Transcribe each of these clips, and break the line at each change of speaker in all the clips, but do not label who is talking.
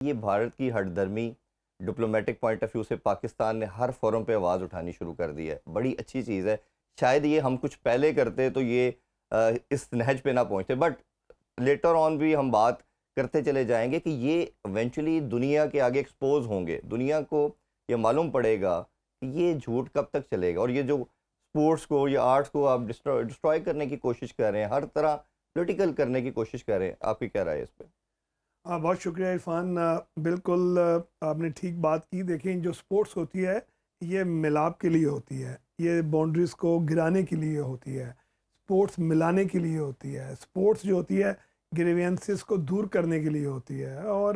یہ بھارت کی ہٹ درمی diplomatic point of view سے پاکستان نے ہر فورم پہ آواز اٹھانی شروع کر دی ہے. بڑی اچھی چیز ہے. شاید یہ ہم کچھ پہلے کرتے تو یہ اس نہج پہ نہ پہنچتے, بٹ لیٹر آن بھی ہم بات کرتے چلے جائیں گے کہ یہ ایونچولی دنیا کے آگے ایکسپوز ہوں گے. دنیا کو یہ معلوم پڑے گا کہ یہ جھوٹ کب تک چلے گا, اور یہ جو اسپورٹس کو یا آرٹس کو آپ ڈسٹروائے کرنے کی کوشش کر رہے ہیں, ہر طرح پولیٹیکل کرنے کی کوشش کر رہے ہیں. آپ کی کیا رائے ہے اس پہ؟
بہت شکریہ عرفان. بالکل آپ نے ٹھیک بات کی. دیکھیں, جو سپورٹس ہوتی ہے یہ ملاپ کے لیے ہوتی ہے, یہ باؤنڈریز کو گرانے کے لیے ہوتی ہے, سپورٹس ملانے کے لیے ہوتی ہے. سپورٹس جو ہوتی ہے گریوینسز کو دور کرنے کے لیے ہوتی ہے. اور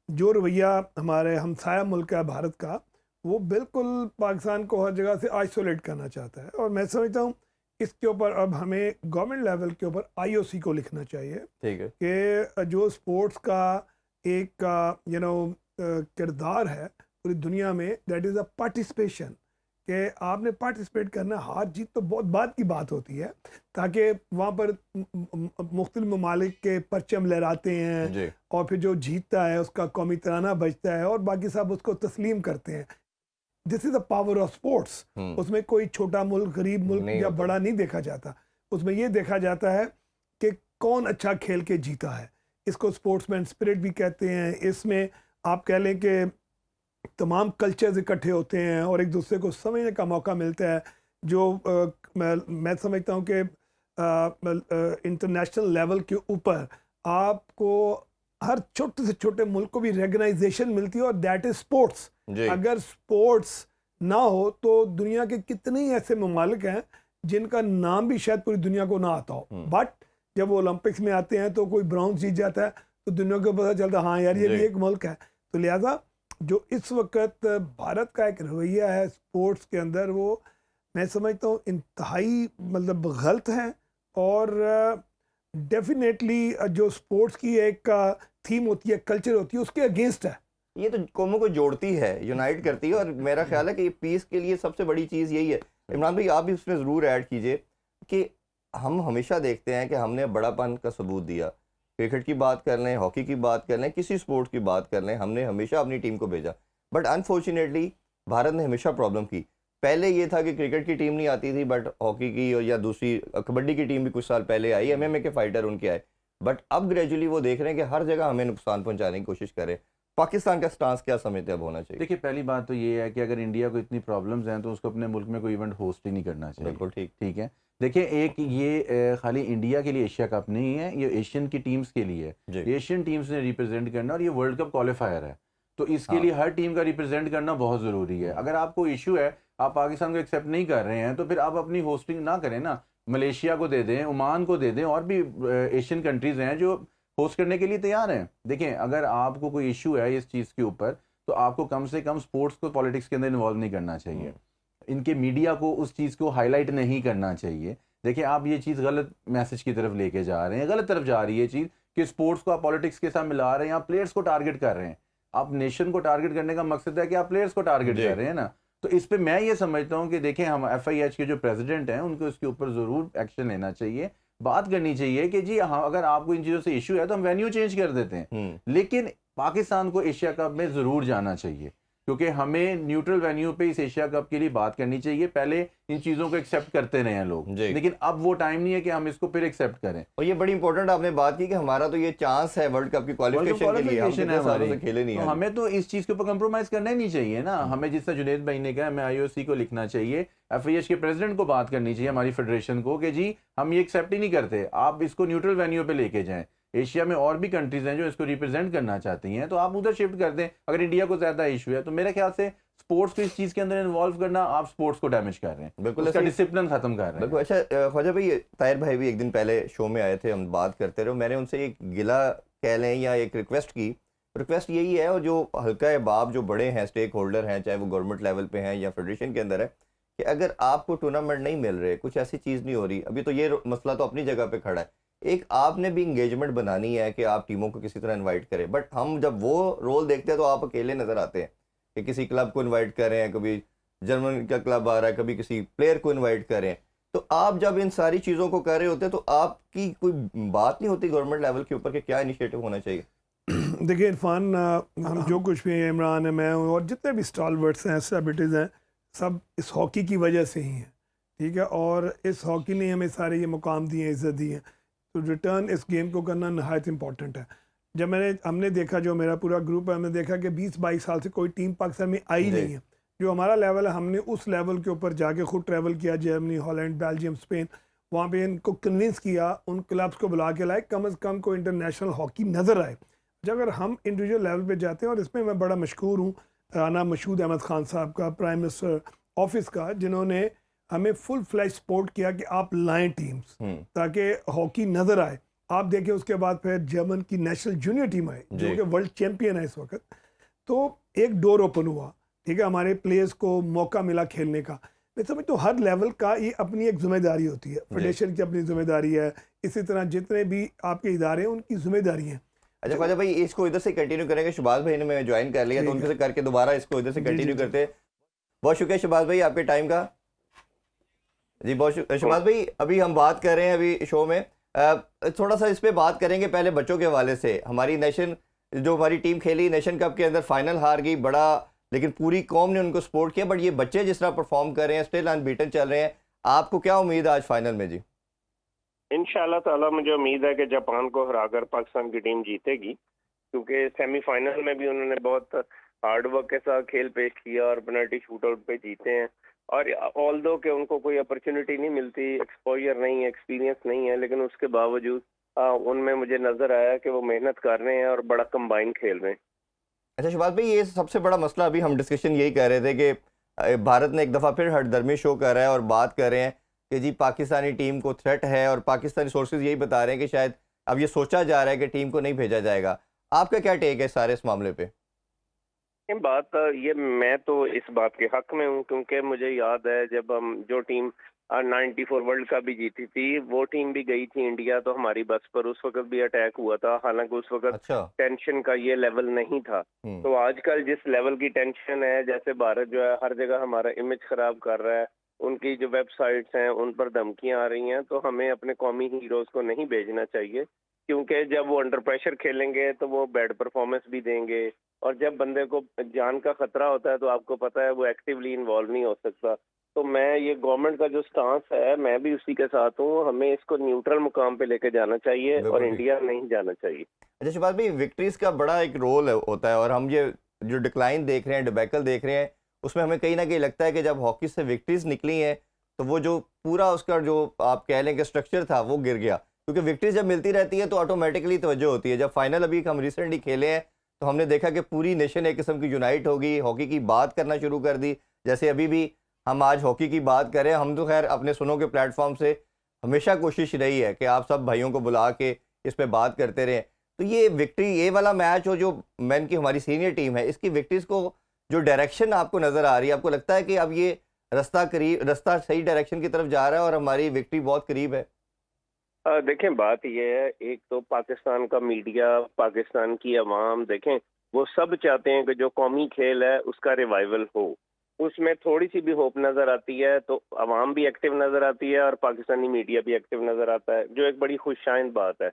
جو رویہ ہمارے ہمسایہ ملک ہے بھارت کا, وہ بالکل پاکستان کو ہر جگہ سے آئسولیٹ کرنا چاہتا ہے. اور میں سمجھتا ہوں اس کے اوپر اب ہمیں گورنمنٹ لیول کے اوپر آئی او سی کو لکھنا چاہیے کہ جو سپورٹس کا ایک کردار ہے پوری دنیا میں, دیٹ از اے پارٹیسپیشن, کہ آپ نے پارٹیسپیٹ کرنا. ہار جیت تو بہت بعد کی بات ہوتی ہے, تاکہ وہاں پر مختلف ممالک کے پرچم لہراتے ہیں اور پھر جو جیتتا ہے اس کا قومی ترانہ بجتا ہے اور باقی سب اس کو تسلیم کرتے ہیں. دس از اے پاور آف اسپورٹس. اس میں کوئی چھوٹا ملک, غریب ملک یا بڑا نہیں دیکھا جاتا. اس میں یہ دیکھا جاتا ہے کہ کون اچھا کھیل کے جیتا ہے. اس کو اسپورٹس مین اسپرٹ بھی کہتے ہیں. اس میں آپ کہہ لیں کہ تمام کلچرز اکٹھے ہوتے ہیں اور ایک دوسرے کو سمجھنے کا موقع ملتا ہے. جو میں سمجھتا ہوں کہ انٹرنیشنل لیول کے اوپر آپ کو ہر چھوٹے سے چھوٹے ملک کو بھی ریکگنائزیشن ملتی ہے, اور دیٹ از اسپورٹس. اگر سپورٹس نہ ہو تو دنیا کے کتنے ہی ایسے ممالک ہیں جن کا نام بھی شاید پوری دنیا کو نہ آتا ہو, بٹ جب وہ اولمپکس میں آتے ہیں تو کوئی برانز جیت جاتا ہے تو دنیا کو پتہ چلتا ہاں یار یہ بھی ایک ملک ہے. تو لہٰذا جو اس وقت بھارت کا ایک رویہ ہے سپورٹس کے اندر, وہ میں سمجھتا ہوں انتہائی غلط ہے. اور ڈیفینیٹلی جو سپورٹس کی ایک تھیم ہوتی ہے, کلچر ہوتی ہے, اس کے اگینسٹ ہے.
یہ تو قوموں کو جوڑتی ہے, یونائٹ کرتی ہے, اور میرا خیال ہے کہ یہ پیس کے لیے سب سے بڑی چیز یہی ہے. عمران بھائی آپ بھی اس میں ضرور ایڈ کیجئے کہ ہم ہمیشہ دیکھتے ہیں کہ ہم نے بڑا پن کا ثبوت دیا. کرکٹ کی بات کر لیں, ہاکی کی بات کر لیں, کسی سپورٹ کی بات کر لیں, ہم نے ہمیشہ اپنی ٹیم کو بھیجا. بٹ انفارچونیٹلی بھارت نے ہمیشہ پرابلم کی. پہلے یہ تھا کہ کرکٹ کی ٹیم نہیں آتی تھی, بٹ ہاکی کی یا دوسری کبڈی کی ٹیم بھی کچھ سال پہلے آئی, ایم ایم اے کے فائٹر ان کے آئے. بٹ اب گریجولی وہ دیکھ رہے ہیں کہ ہر جگہ ہمیں نقصان پہنچانے کی کوشش کریں. پاکستان کا سٹانس کیا سمجھتے اب ہونا چاہیے؟
دیکھیے, پہلی بات تو یہ ہے کہ اگر انڈیا کو اتنی پرابلمز ہیں تو اس کو اپنے ملک میں کوئی ایونٹ ہوسٹ ہی نہیں کرنا چاہیے.
بالکل
ٹھیک ہے. دیکھیں, ایک یہ خالی انڈیا کے لیے ایشیا کپ نہیں ہے, یہ ایشین کی ٹیمز کے لیے ہے. ایشین ٹیمز نے ریپرزینٹ کرنا, اور یہ ورلڈ کپ کوالیفائر ہے, تو اس کے لیے ہر ٹیم کا ریپرزینٹ کرنا بہت ضروری ہے. اگر آپ کو ایشو ہے, آپ پاکستان کو ایکسیپٹ نہیں کر رہے ہیں, تو پھر آپ اپنی ہوسٹنگ نہ کریں نا. ملیشیا کو دے دیں, عمان کو دے دیں, اور بھی ایشین کنٹریز ہیں جو ہوسٹ کرنے کے لیے تیار ہیں. دیکھیں, اگر آپ کو کوئی ایشو ہے اس چیز کے اوپر, تو آپ کو کم سے کم سپورٹس کو پالیٹکس کے اندر انوالو نہیں کرنا چاہیے. ان کے میڈیا کو اس چیز کو ہائی لائٹ نہیں کرنا چاہیے. دیکھیں, آپ یہ چیز غلط میسج کی طرف لے کے جا رہے ہیں, غلط طرف جا رہی ہے یہ چیز کہ سپورٹس کو آپ پالیٹکس کے ساتھ ملا رہے ہیں, آپ پلیئرس کو ٹارگٹ کر رہے ہیں. آپ نیشن کو ٹارگٹ کرنے کا مقصد ہے کہ آپ پلیئرس کو ٹارگٹ کر رہے ہیں نا. تو اس پہ میں یہ سمجھتا ہوں کہ دیکھیں, ہم ایف آئی ایچ کے جو پریزیڈنٹ ہیں ان کو اس کے اوپر ضرور ایکشن لینا چاہیے. بات کرنی چاہیے کہ جی ہاں, اگر آپ کو ان چیزوں سے ایشو ہے تو ہم وینیو چینج کر دیتے ہیں, لیکن پاکستان کو ایشیا کپ میں ضرور جانا چاہیے, کیونکہ ہمیں نیوٹرل وینیو پہ اس ایشیا کپ کے لیے بات کرنی چاہیے. پہلے ان چیزوں کو ایکسیپٹ کرتے رہے ہیں لوگ, لیکن اب وہ ٹائم نہیں ہے کہ ہم اس کو پھر ایکسیپٹ کریں.
اور یہ بڑی امپورٹنٹ آپ نے بات کی کہ ہمارا تو یہ چانس ہے ورلڈ کپ کی کوالیفیکیشن کے لیے, ہم کتنے سالوں سے کھیلے نہیں ہیں.
ہمیں تو اس چیز کے اوپر کمپرومائز کرنا ہی نہیں چاہیے نا. ہمیں جس طرح جنید بھائی نے کہا, ہمیں آئی او سی کو لکھنا چاہیے, ایف آئی ایچ کے پریزیڈنٹ کو بات کرنی چاہیے, ہماری فیڈریشن کو, کہ جی ہم یہ ایکسیپٹ ہی نہیں کرتے, آپ اس کو نیوٹرل وینیو پہ لے کے جائیں. ایشیا میں اور بھی کنٹریز ہیں جو اس کو ریپرزینٹ کرنا چاہتی ہیں, تو آپ ادھر شفٹ کر دیں. اگر انڈیا کو زیادہ ایشو ہے تو میرے خیال سے سپورٹس کو اس چیز کے اندر انوالو کرنا, آپ سپورٹس کو ڈیمیج کر رہے ہیں, بالکل اس کا ڈسپلن ختم کر رہے ہیں.
بالکل. اچھا خواجہ بھائی, طاہر بھائی بھی ایک دن پہلے شو میں آئے تھے, ہم بات کرتے رہے, میں نے ان سے ایک گلا کہہ لیں یا ایک ریکویسٹ کی. ریکویسٹ یہی ہے, اور جو حلقہ باب جو بڑے ہیں, اسٹیک ہولڈر ہیں, چاہے وہ گورنمنٹ لیول پہ ہیں یا فیڈریشن کے اندر ہے, کہ اگر آپ کو ٹورنامنٹ نہیں مل رہے, کچھ ایسی چیز نہیں ہو رہی, ابھی تو یہ مسئلہ تو اپنی جگہ پہ کھڑا ہے, ایک آپ نے بھی انگیجمنٹ بنانی ہے کہ آپ ٹیموں کو کسی طرح انوائٹ کریں. بٹ ہم جب وہ رول دیکھتے ہیں تو آپ اکیلے نظر آتے ہیں کہ کسی کلب کو انوائٹ کریں, کبھی جرمن کا کلب آ رہا ہے, کبھی کسی پلیئر کو انوائٹ کریں. تو آپ جب ان ساری چیزوں کو کر رہے ہوتے ہیں تو آپ کی کوئی بات نہیں ہوتی گورنمنٹ لیول کے اوپر کہ کیا انیشیٹو ہونا چاہیے؟
دیکھیے عرفان، ہم جو کچھ بھی ہیں، عمران ہے، میں ہوں، اور جتنے بھی اسٹالورٹس ہیں، سیلیبریٹیز ہیں، سب اس ہاکی کی وجہ سے ہی ہیں، ٹھیک ہے. اور اس ہاکی نے ہمیں سارے یہ مقام دیے ہیں، عزت دی ہے. تو ریٹرن اس گیم کو کرنا نہایت امپورٹنٹ ہے. جب ہم نے دیکھا، جو میرا پورا گروپ ہے، ہم نے دیکھا کہ 20-22 سال سے کوئی ٹیم پاکستان میں آئی نہیں ہے. جو ہمارا لیول ہے، ہم نے اس لیول کے اوپر جا کے خود ٹریول کیا، جرمنی، ہالینڈ، بیلجیم، اسپین. وہاں پہ ان کو کنونس کیا، ان کلبس کو بلا کے لائے، کم از کم کوئی انٹرنیشنل ہاکی نظر آئے. اگر ہم انڈیویجول لیول پہ جاتے ہیں، اور اس میں میں بڑا مشکور ہوں رانا مشہود احمد خان صاحب کا، پرائم منسٹر آفس کا، جنہوں نے ہمیں فل فلیج سپورٹ کیا کہ آپ لائیں ٹیمز تاکہ ہاکی نظر آئے. آپ دیکھیں اس کے بعد پھر جرمن کی نیشنل جونیئر ٹیم آئی جو کہ ورلڈ چیمپئن ہے اس وقت. تو ایک ڈور اوپن ہوا، ٹھیک ہے، ہمارے پلیئرز کو موقع ملا کھیلنے کا. میں سمجھتا ہوں ہر لیول کا یہ اپنی ایک ذمہ داری ہوتی ہے. فیڈریشن کی اپنی ذمہ داری ہے، اسی طرح جتنے بھی آپ کے ادارے ہیں ان کی ذمہ داری ہیں.
اچھا خواجہ بھائی، اس کو ادھر سے کنٹینیو کریں گے. شہباز بھائی نے میں جوائن کر لیا، تو ان سے کر کے دوبارہ اس کو ادھر سے کنٹینیو کرتے ہیں. بہت شکریہ شہباز بھائی آپ کے ٹائم کا. جی بہت شکریہ شہباز بھائی. ابھی ہم بات کر رہے ہیں ابھی شو میں تھوڑا سا اس پہ بات کریں گے پہلے بچوں کے حوالے سے. ہماری نیشن جو ہماری ٹیم کھیلی نیشن کپ کے اندر فائنل ہار گئی، بڑا لیکن پوری قوم نے ان کو سپورٹ کیا. بٹ یہ بچے جس طرح پرفارم کر رہے ہیں، اسٹل ان بیٹن چل رہے ہیں، آپ کو کیا امید ہے آج فائنل میں؟ جی
انشاءاللہ تعالی مجھے امید ہے کہ جاپان کو ہرا کر پاکستان کی ٹیم جیتے گی، کیونکہ سیمی فائنل میں بھی انہوں نے بہت ہارڈ ورک کے ساتھ کھیل پیش کیا اور پینلٹی شوٹ آؤٹ پہ جیتے ہیں. اور آل دو کہ ان کو کوئی اپرچونٹی نہیں ملتی، ایکسپوجر نہیں ہے، ایکسپیرینس نہیں ہے، لیکن اس کے باوجود ان میں مجھے نظر آیا کہ وہ محنت کر رہے ہیں اور بڑا کمبائن کھیل رہے ہیں.
اچھا شہباز بھائی، یہ سب سے بڑا مسئلہ ابھی ہم ڈسکشن یہی کر رہے تھے کہ بھارت نے ایک دفعہ پھر ہٹ درمی شو کر رہا ہے اور بات کر رہے ہیں کہ جی پاکستانی ٹیم کو تھریٹ ہے، اور پاکستانی سورسز یہی بتا رہے ہیں کہ شاید اب یہ سوچا جا رہا ہے کہ ٹیم کو نہیں بھیجا جائے گا. آپ کا کیا ٹیک ہے سارے اس معاملے پہ؟
بات یہ میں تو اس بات کے حق میں ہوں، کیونکہ مجھے یاد ہے جب ہم جو ٹیم 94 ورلڈ کپ بھی جیتی تھی، وہ ٹیم بھی گئی تھی انڈیا، تو ہماری بس پر اس وقت بھی اٹیک ہوا تھا، حالانکہ اس وقت ٹینشن کا یہ لیول نہیں تھا. تو آج کل جس لیول کی ٹینشن ہے، جیسے بھارت جو ہے ہر جگہ ہمارا امیج خراب کر رہا ہے، ان کی جو ویب سائٹس ہیں ان پر دھمکیاں آ رہی ہیں، تو ہمیں اپنے قومی ہیروز کو نہیں بھیجنا چاہیے، کیونکہ جب وہ انڈر پریشر کھیلیں گے تو وہ بیڈ پرفارمنس بھی دیں گے، اور جب بندے کو جان کا خطرہ ہوتا ہے تو آپ کو پتہ ہے وہ ایکٹیولی انوالو نہیں ہو سکتا. تو میں یہ گورنمنٹ کا جو سٹانس ہے میں بھی اسی کے ساتھ ہوں، ہمیں اس کو نیوٹرل مقام پہ لے کے جانا چاہیے اور انڈیا نہیں جانا چاہیے.
اچھا شہباز بھائی، وکٹریز کا بڑا ایک رول ہوتا ہے، اور ہم یہ جو ڈکلائن دیکھ رہے ہیں، ڈبیکل دیکھ رہے ہیں، اس میں ہمیں کہیں نہ کہیں لگتا ہے کہ جب ہاکی سے وکٹریز نکلی ہیں تو وہ جو پورا اس کا جو آپ کہہ لیں کہ اسٹرکچر تھا وہ گر گیا. کیونکہ وکٹریز جب ملتی رہتی ہے تو آٹومیٹکلی توجہ ہوتی ہے. جب فائنل ابھی ہم ریسنٹلی کھیلے ہیں تو ہم نے دیکھا کہ پوری نیشن ایک قسم کی یونائٹ ہوگی، ہاکی کی بات کرنا شروع کر دی. جیسے ابھی بھی ہم آج ہاکی کی بات کریں، ہم تو خیر اپنے سنوں کے پلیٹ فارم سے ہمیشہ کوشش رہی ہے کہ آپ سب بھائیوں کو بلا کے اس پہ بات کرتے رہیں. تو یہ وکٹری، یہ والا میچ ہو جو مین کی ہماری سینئر ٹیم ہے، اس کی وکٹریز کو جو ڈائریکشن آپ کو نظر آ رہی ہے، آپ کو لگتا ہے کہ اب یہ رستہ صحیح ڈائریکشن کی طرف جا رہا ہے اور ہماری وکٹری بہت قریب ہے؟
دیکھیں بات یہ ہے، ایک تو پاکستان کا میڈیا، پاکستان کی عوام، دیکھیں وہ سب چاہتے ہیں کہ جو قومی کھیل ہے اس کا ریوائول ہو. اس میں تھوڑی سی بھی ہوپ نظر آتی ہے تو عوام بھی ایکٹیو نظر آتی ہے اور پاکستانی میڈیا بھی ایکٹیو نظر آتا ہے، جو ایک بڑی خوش آئند بات ہے.